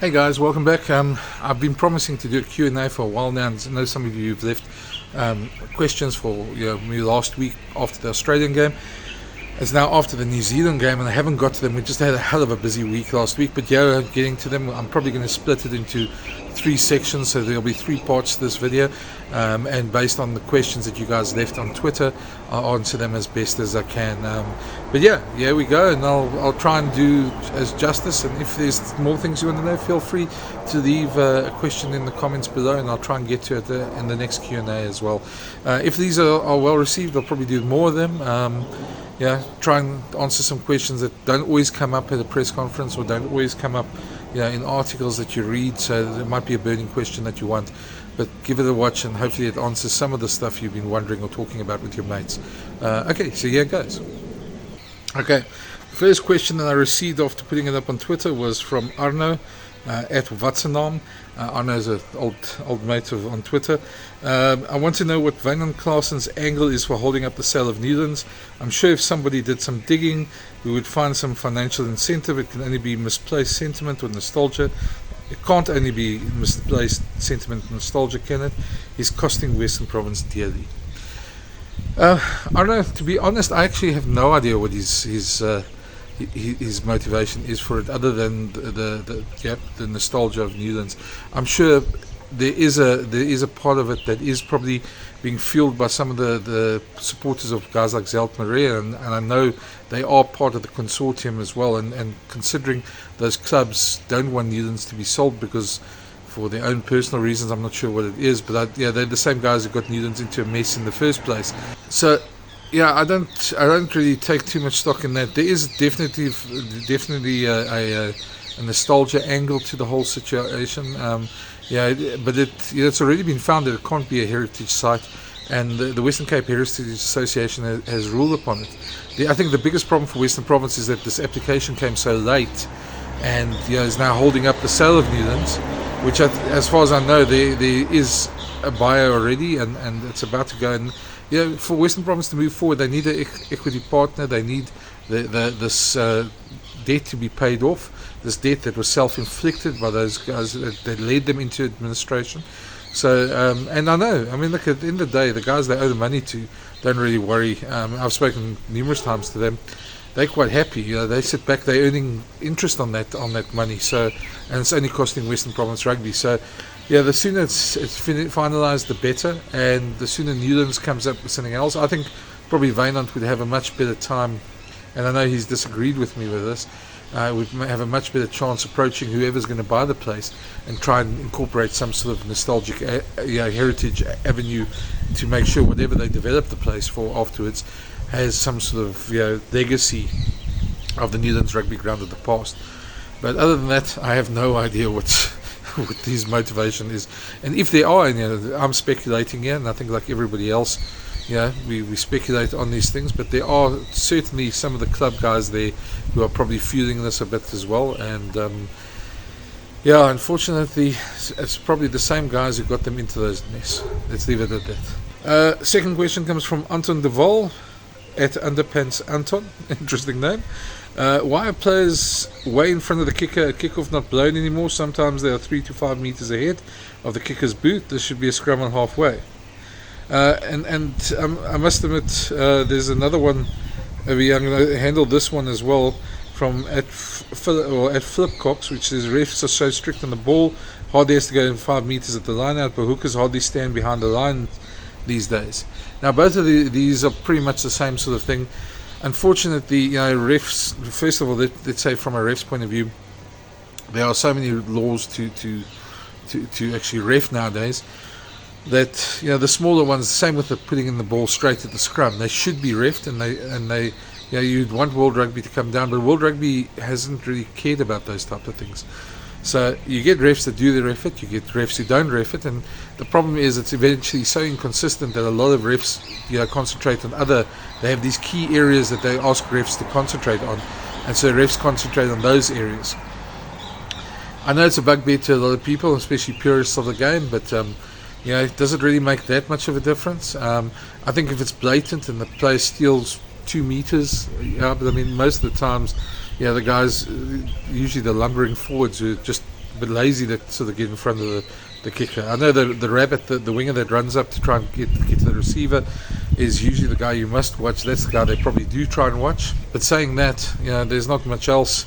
Hey guys, welcome back. I've been promising to do a Q&A for a while now, and I know some of you have left questions for me last week after the Australian game. It's now after the New Zealand game, and I haven't got to them. We just had a hell of a busy week last week, but yeah, getting to them. I'm probably going to split it into 3 sections, so there'll be 3 parts to this video, and based on the questions that you guys left on Twitter, I'll answer them as best as I can. But yeah, here we go, and I'll try and do as justice, and if there's more things you want to know, feel free to leave a question in the comments below, and I'll try and get to it in the next Q&A as well. If these are well received, I'll probably do more of them. Try and answer some questions that don't always come up at a press conference or don't always come up in articles that you read, so there might be a burning question that you want, but give it a watch and hopefully it answers some of the stuff you've been wondering or talking about with your mates. Okay, so here it goes. Okay, first question that I received after putting it up on Twitter was from Arno at Watsenam. Arno's an old mate on Twitter. I want to know what Wynand Claessen's angle is for holding up the sale of Newlands. I'm sure if somebody did some digging, we would find some financial incentive. It can only be misplaced sentiment or nostalgia. It can't only be misplaced sentiment and nostalgia, can it? He's costing Western Province dearly. Arno, to be honest, I actually have no idea what his motivation is for it, other than the nostalgia of Newlands. I'm sure there is a part of it that is probably being fueled by some of the supporters of guys like Zelt Maria, and I know they are part of the consortium as well, and considering those clubs don't want Newlands to be sold because for their own personal reasons, I'm not sure what it is, but they're the same guys who got Newlands into a mess in the first place. So yeah, I don't really take too much stock in that. There is definitely a nostalgia angle to the whole situation. But it's already been found that it can't be a heritage site, and the Western Cape Heritage Association has ruled upon it. I think the biggest problem for Western Province is that this application came so late, and is now holding up the sale of Newlands, which, as far as I know, there is a buyer already, and it's about to go. And for Western Province to move forward, they need an equity partner. They need this debt to be paid off. This debt that was self-inflicted by those guys that led them into administration. So, and I know, look, at the end of the day, the guys they owe the money to don't really worry. I've spoken numerous times to them. They're quite happy. They sit back. They're earning interest on that money. So, and it's only costing Western Province Rugby. So, yeah, the sooner it's finalised, the better. And the sooner Newlands comes up with something else, I think probably Wynand would have a much better time. And I know he's disagreed with me with this. Would have a much better chance approaching whoever's going to buy the place and try and incorporate some sort of nostalgic heritage avenue to make sure whatever they develop the place for afterwards has some sort of legacy of the Newlands rugby ground of the past. But other than that, I have no idea what his motivation is. And if there are any, I'm speculating here, and I think like everybody else, we speculate on these things, but there are certainly some of the club guys there who are probably fueling this a bit as well. And unfortunately, it's probably the same guys who got them into those mess. Let's leave it at that. Second question comes from Anton de Waal at Underpants Anton. Interesting name. Why are players way in front of the kicker at kickoff not blown anymore? Sometimes they are 3 to 5 meters ahead of the kicker's boot. There should be a scrum on halfway. I must admit, there's another one. I'm going to handle this one as well from at Philip Cox, which says refs are so strict on the ball. Hardly has to go in 5 meters at the line out, but hookers hardly stand behind the line these days. Now, both of these are pretty much the same sort of thing. Unfortunately, refs. First of all, let's say from a ref's point of view, there are so many laws to actually ref nowadays, that the smaller ones, same with the putting in the ball straight at the scrum, they should be refed, and they you'd want World Rugby to come down, but World Rugby hasn't really cared about those type of things. So you get refs that do the ref it, you get refs who don't ref it, and the problem is it's eventually so inconsistent that a lot of refs concentrate on they have these key areas that they ask refs to concentrate on, and so refs concentrate on those areas. I know it's a bugbear to a lot of people, especially purists of the game, but does it really make that much of a difference? I think if it's blatant and the player steals 2 meters, but most of the times, the guys, usually the lumbering forwards who just a bit lazy to sort of get in front of the kicker. I know the rabbit, the winger that runs up to try and get to the receiver, is usually the guy you must watch. That's the guy they probably do try and watch. But saying that, there's not much else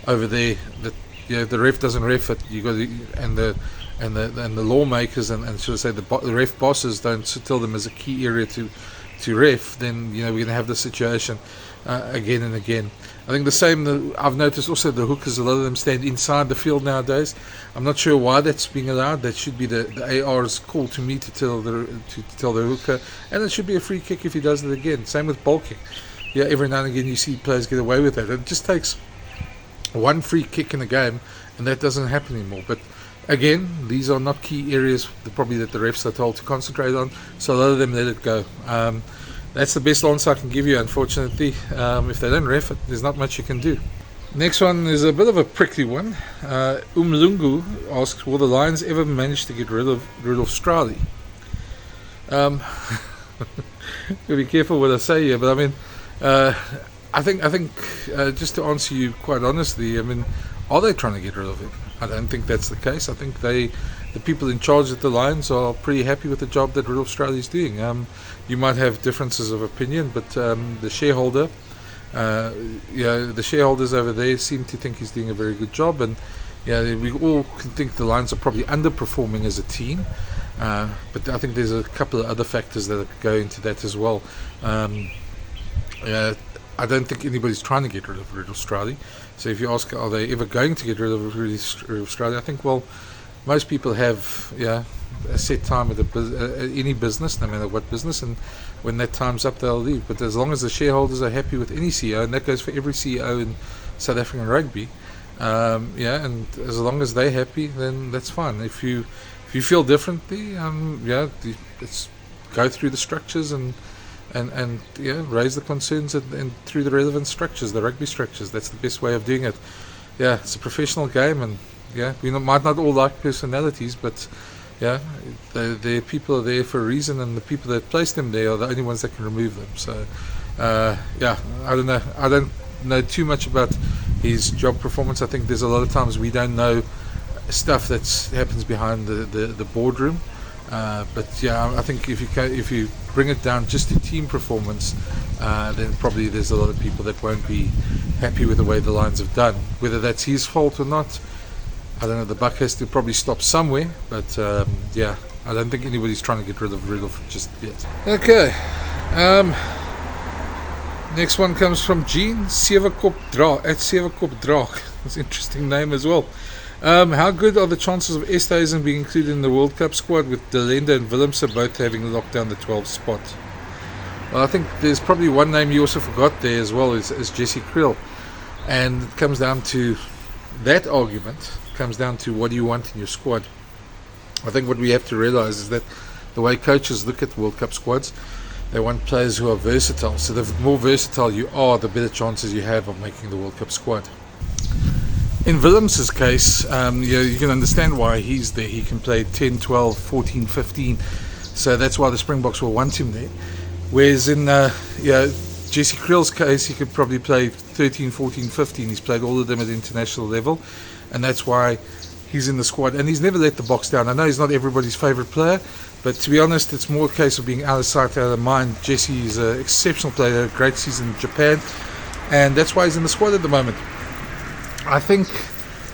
over there that the ref doesn't ref it. You got and the lawmakers and should I say the ref bosses don't tell them as a key area to ref. Then we're going to have this situation again and again. I think the same. I've noticed also the hookers. A lot of them stand inside the field nowadays. I'm not sure why that's being allowed. That should be the AR's call to me to tell the hooker, and it should be a free kick if he does it again. Same with ball kick. Every now and again you see players get away with that. It just takes one free kick in a game, and that doesn't happen anymore. But again, these are not key areas probably that the refs are told to concentrate on. So a lot of them let it go. That's the best answer I can give you, unfortunately. If they don't ref it, there's not much you can do. Next one is a bit of a prickly one. Umlungu asks, will the Lions ever manage to get rid of Strali? Gotta be careful what I say here, but I mean, I think just to answer you quite honestly, I mean, are they trying to get rid of him? I don't think that's the case. I think the people in charge at the Lions are pretty happy with the job that Rudolf Strali is doing. You might have differences of opinion, but the shareholders over there seem to think he's doing a very good job, and we all can think the Lions are probably underperforming as a team. But I think there's a couple of other factors that go into that as well. I don't think anybody's trying to get rid of Rudolf Strali. So if you ask, are they ever going to get rid of Rudolf Strali? I think, well, most people have a set time at any business, no matter what business, and when that time's up, they'll leave. But as long as the shareholders are happy with any CEO, and that goes for every CEO in South African rugby, and as long as they're happy, then that's fine. If you feel differently, let's go through the structures and raise the concerns and through the relevant structures, the rugby structures. That's the best way of doing it. It's a professional game, and we might not all like personalities, but the people are there for a reason, and the people that place them there are the only ones that can remove them. So I don't know. I don't know too much about his job performance. I think there's a lot of times we don't know stuff that happens behind the boardroom. But I think if you bring it down just to team performance, then probably there's a lot of people that won't be happy with the way the Lions have done. Whether that's his fault or not, I don't know. The buck has to probably stop somewhere. But I don't think anybody's trying to get rid of Rudolf just yet. Okay. Next one comes from Gene Severkop Draak. That's an interesting name as well. How good are the chances of Easthuizen being included in the World Cup squad with Delenda and Willemse both having locked down the 12th spot? Well, I think there's probably one name you also forgot there as well is Jesse Kriel. And it comes down to that argument, comes down to what do you want in your squad. I think what we have to realize is that the way coaches look at World Cup squads, they want players who are versatile. So the more versatile you are, the better chances you have of making the World Cup squad. In Willemse's case, you can understand why he's there. He can play 10, 12, 14, 15. So that's why the Springboks will want him there. Whereas in Jesse Kriel's case, he could probably play 13, 14, 15. He's played all of them at international level. And that's why he's in the squad. And he's never let the Boks down. I know he's not everybody's favourite player, but to be honest, it's more a case of being out of sight, out of mind. Jesse is an exceptional player, a great season in Japan. And that's why he's in the squad at the moment. I think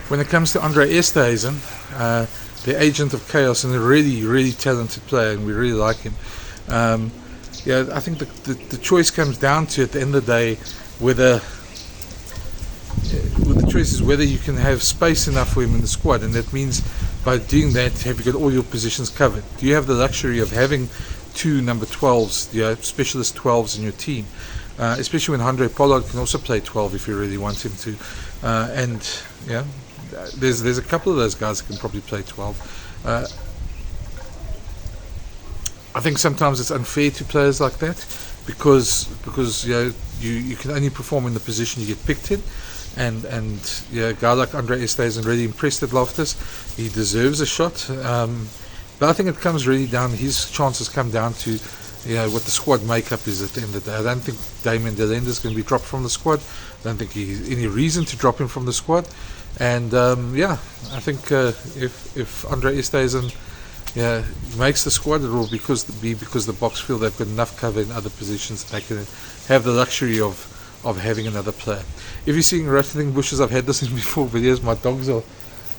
when it comes to Andre Esterhuizen, the agent of chaos and a really, really talented player, and we really like him. I think the choice comes down to, at the end of the day, whether you can have space enough for him in the squad, and that means by doing that, have you got all your positions covered? Do you have the luxury of having two number 12s, specialist 12s in your team? Especially when Andre Pollard can also play 12 if you really want him to. There's a couple of those guys that can probably play 12. I think sometimes it's unfair to players like that because you can only perform in the position you get picked in. And a guy like Andre Esterhuizen really impressed at Loftus. He deserves a shot. But I think it comes really down, his chances come down to what the squad makeup is at the end of the day. I don't think Damian Delenda is going to be dropped from the squad. I don't think there's any reason to drop him from the squad. And I think if Andre Esterhuizen makes the squad, it will because the Boks feel they've got enough cover in other positions that they can have the luxury of having another player. If you're seeing rattling bushes, I've had this in before videos. My dogs are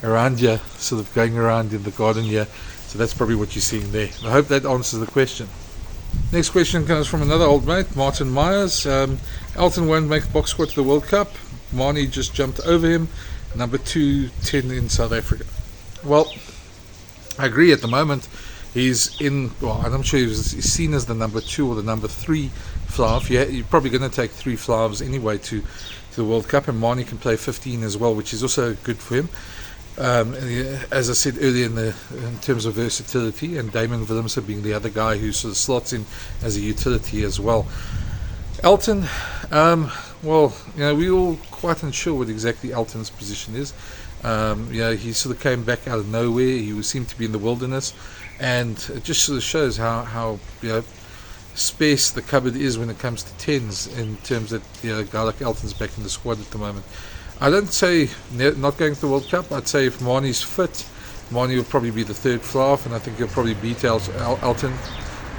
around here, sort of going around in the garden here, so that's probably what you're seeing there. I hope that answers the question. Next question comes from another old mate, Martin Myers. Elton won't make the Boks squad to the World Cup. Mani just jumped over him, number 210 in South Africa. Well, I agree. At the moment he's in, I'm sure he's seen as the number 2 or the number 3 fly-off. You're probably going to take 3 fly-offs anyway to the World Cup, and Mani can play 15 as well, which is also good for him. As I said earlier, in terms of versatility, and Damon Willemse being the other guy who sort of slots in as a utility as well. Elton, we're all quite unsure what exactly Elton's position is. He sort of came back out of nowhere. He seemed to be in the wilderness, and it just sort of shows how sparse the cupboard is when it comes to 10s, in terms that a guy like Elton's back in the squad at the moment. I don't say not going to the World Cup. I'd say if Mani's fit, Mani will probably be the 3rd fly-off, and I think he'll probably beat Elton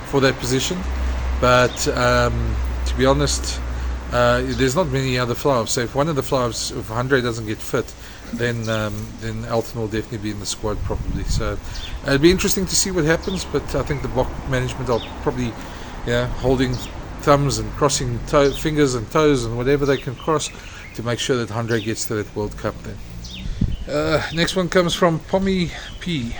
for that position. But to be honest, there's not many other fly-offs. So if one of the fly-offs, if Andre doesn't get fit, then Elton will definitely be in the squad probably. So it'll be interesting to see what happens. But I think the Boks management are probably holding thumbs and crossing fingers and toes and whatever they can cross to make sure that Andre gets to that World Cup then. Next one comes from Pommy P.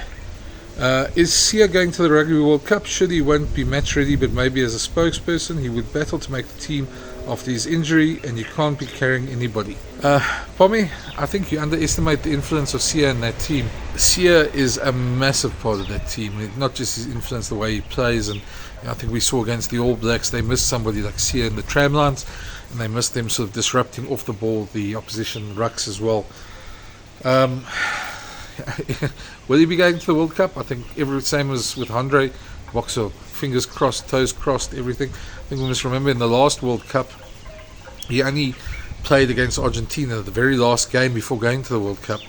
Is Sia going to the Rugby World Cup? Should he won't be match ready, but maybe as a spokesperson he would battle to make the team after his injury, and you can't be carrying anybody. Pommy, I think you underestimate the influence of Sia in that team. Sia is a massive part of that team, not just his influence, the way he plays, and I think we saw against the All Blacks, they missed somebody like Sia in the tramlines, and they missed them sort of disrupting off the ball the opposition rucks as well. Will he be going to the World Cup? I think same as with Andre, Boxer, fingers crossed, toes crossed, everything. I think we must remember in the last World Cup, he only played against Argentina, the very last game before going to the World Cup.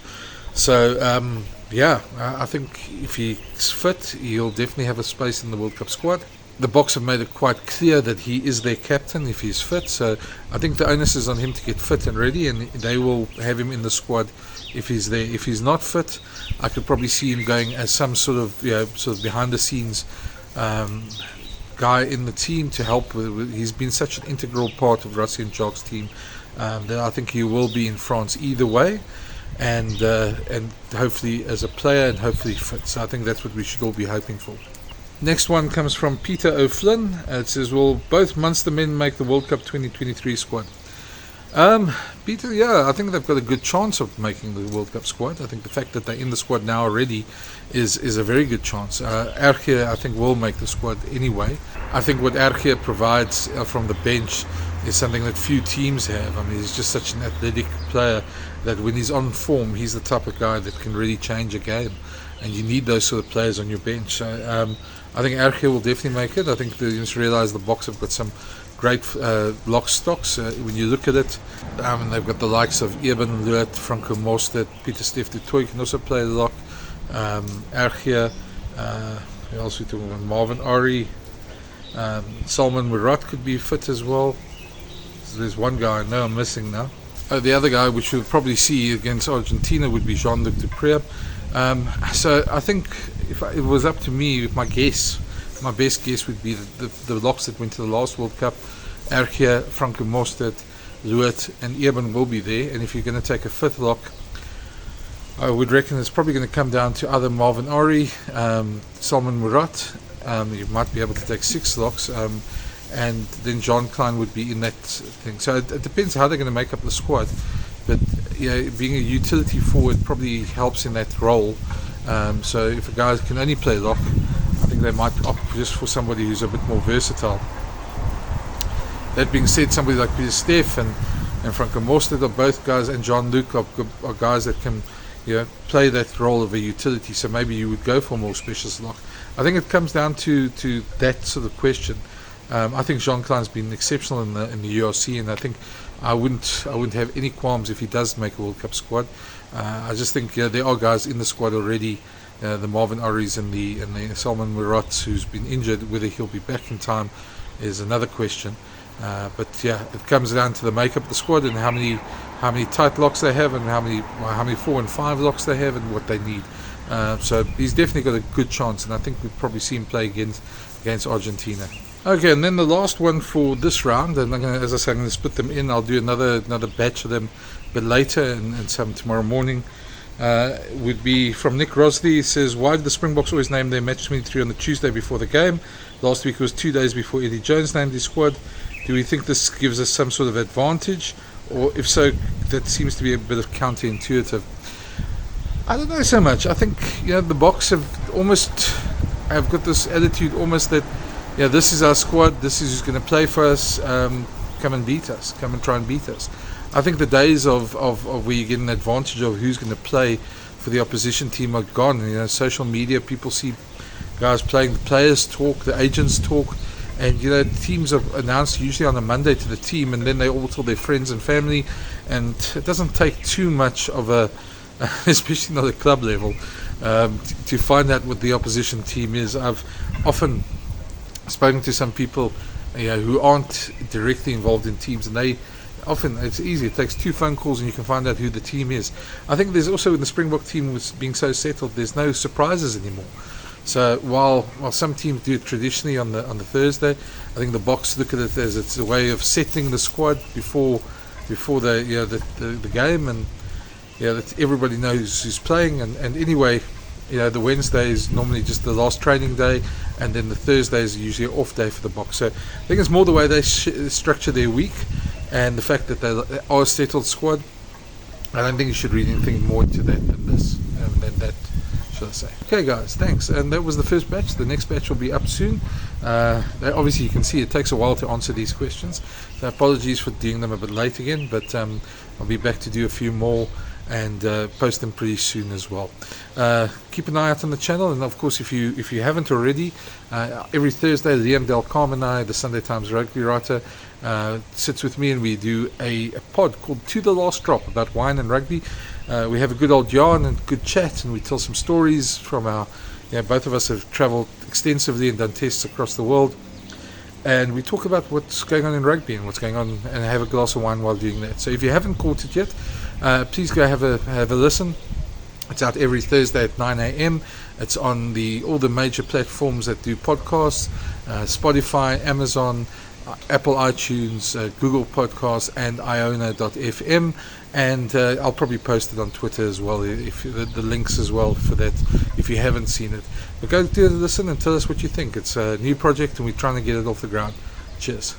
So, I think if he's fit, he'll definitely have a space in the World Cup squad. The Boks have made it quite clear that he is their captain if he's fit, so I think the onus is on him to get fit and ready, and they will have him in the squad if he's there. If he's not fit, I could probably see him going as some sort of behind the scenes guy in the team to help with. He's been such an integral part of Rassie and Jacques' team that I think he will be in France either way, and hopefully as a player and hopefully fit. So I think that's what we should all be hoping for. Next one comes from Peter O'Flynn. It says, will both Munster men make the World Cup 2023 squad? Peter, I think they've got a good chance of making the World Cup squad. I think the fact that they're in the squad now already is a very good chance. Erge, I think, will make the squad anyway. I think what Erge provides from the bench is something that few teams have. I mean, he's just such an athletic player that when he's on form, he's the type of guy that can really change a game. And you need those sort of players on your bench. I think Erge will definitely make it. I think you just realise the Boks have got some great lock stocks. When you look at it, they've got the likes of Eben Luet, Franco Mostert, Pieter-Steph du Toit can also play the lock. Erge, who else we talking about? Marvin Ari, Salman Murat could be fit as well. So there's one guy I know I'm missing now. The other guy, which we'll probably see against Argentina, would be Jean-Luc du Preez. So I think if it was up to me, my best guess would be the locks that went to the last World Cup. Erge, Franco Mostert, Luet and Eben will be there. And if you're going to take a fifth lock, I would reckon it's probably going to come down to either Marvin Ari, Salman Murat. You might be able to take 6 locks, and then John Klein would be in that thing. So it depends how they're going to make up the squad. But being a utility forward probably helps in that role. So if a guy can only play lock, I think they might opt just for somebody who's a bit more versatile. That being said, somebody like Pieter-Steph and Franco Mostert are both guys, and Jean-Luc are guys that can play that role of a utility. So maybe you would go for a more specialist lock. I think it comes down to that sort of question. I think Jean Klein's been exceptional in the URC, and I think I wouldn't have any qualms if he does make a World Cup squad. I just think there are guys in the squad already. The Marvin Ories and the Salman Murat, who's been injured. Whether he'll be back in time is another question. But yeah, it comes down to the makeup of the squad and how many tight locks they have, and how many 4 and 5 locks they have, and what they need. So he's definitely got a good chance, and I think we'll probably see him play against Argentina. Okay, and then the last one for this round, and as I say, I'm going to split them in. I'll do another batch of them a bit later, and some tomorrow morning. Would be from Nick Rosley. He says, why did the Springboks always name their match 23 on the Tuesday before the game? Last week it was 2 days before Eddie Jones named his squad. Do we think this gives us some sort of advantage? Or if so, that seems to be a bit of counterintuitive. I don't know so much. I think the Boks have got this attitude almost that this is our squad, this is who's going to play for us, come and beat us, come and try and beat us. I think the days of where you get an advantage of who's going to play for the opposition team are gone. Social media, people see guys playing, the players talk, the agents talk, and teams are announced usually on a Monday to the team, and then they all tell their friends and family, and it doesn't take too much of a especially not at club level, to find out what the opposition team is. I've often spoken to some people who aren't directly involved in teams, and it's easy. It takes 2 phone calls and you can find out who the team is. I think there's also, in the Springbok team was being so settled, there's no surprises anymore. So while some teams do it traditionally on the Thursday, I think the Boks look at it as it's a way of settling the squad before the game, and that everybody knows who's playing. And anyway, the Wednesday is normally just the last training day, and then the Thursday is usually an off day for the Boks. So I think it's more the way they structure their week, and the fact that they are a settled squad. I don't think you should read anything more into that than this, than that, should I say. Okay guys, thanks. And that was the first batch. The next batch will be up soon. Obviously you can see it takes a while to answer these questions, so apologies for doing them a bit late again, but I'll be back to do a few more and post them pretty soon as well. Keep an eye out on the channel, and of course if you haven't already, every Thursday Liam Del Carmen and I, the Sunday Times rugby writer, sits with me, and we do a pod called To the Last Drop about wine and rugby. We have a good old yarn and good chat, and we tell some stories from our both of us have travelled extensively and done tests across the world, and we talk about what's going on in rugby and what's going on, and have a glass of wine while doing that. So if you haven't caught it yet, please go have a listen. It's out every Thursday at 9 a.m. It's on all the major platforms that do podcasts, Spotify, Amazon, Apple iTunes, Google Podcasts, and Iona.fm. And I'll probably post it on Twitter as well, if the links as well for that, if you haven't seen it. But go do a listen and tell us what you think. It's a new project, and we're trying to get it off the ground. Cheers.